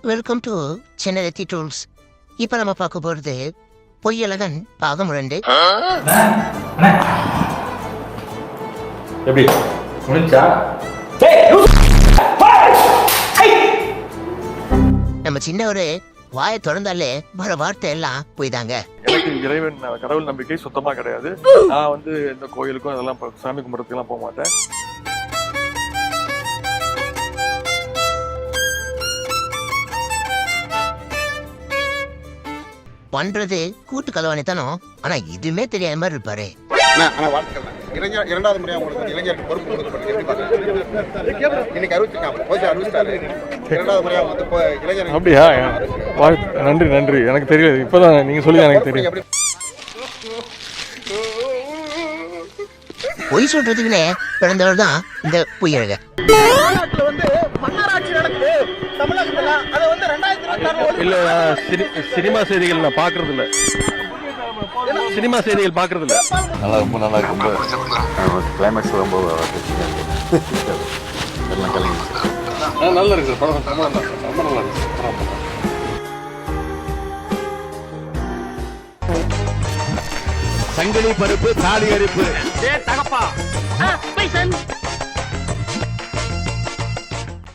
Welcome to Chennai tools. இப்போ நம்ம பார்க்க போகிறது பொய்யழகன் பாகம் 2. எப்படி முடிஞ்சா? நம்ம சின்னவரு வாயை திறந்தாலே வர வார்த்தை எல்லாம் போய்தாங்க. எனக்கு இறைவன் கடவுள் நம்பிக்கை சுத்தமா கிடையாது. நான் இந்த கோயிலுக்கும் அதெல்லாம் சாமி கும்பிட்றதுக்கெல்லாம் போக மாட்டேன். பண்றது கூட்டு கலவாணித்தானோ, ஆனா இதுவுமே தெரியாத மாதிரி இருப்பாரு. இரண்டாவது முறையாக உங்களுக்கு இளைஞருக்கு பொறுப்பு கொடுக்கப்பட்டது. இன்னைக்கு அறிவிச்சிருக்காங்க. இரண்டாவது முறையாக வந்து இளைஞர். அப்படியா? நன்றி நன்றி. எனக்கு தெரியல, இப்பதான் நீங்க சொல்லி எனக்கு தெரியும். பொய் சொல்றதுக்குன்னே பிறந்தவர் தான் இந்த பொய்யழக. இல்ல, சினிமா செய்திகள் நான் பாக்குறது இல்ல. சினிமா செய்திகள் பாக்குறது இல்ல. நல்லா, ரொம்ப நல்லா இருக்கு. ரொம்ப கிளைமேக்ஸ் ரொம்ப எல்லாம் கலங்கி நல்லா இருக்கு படம். ரொம்ப நல்லா இருக்கு. சங்கிலி பருப்பு தாலி அரிப்பு.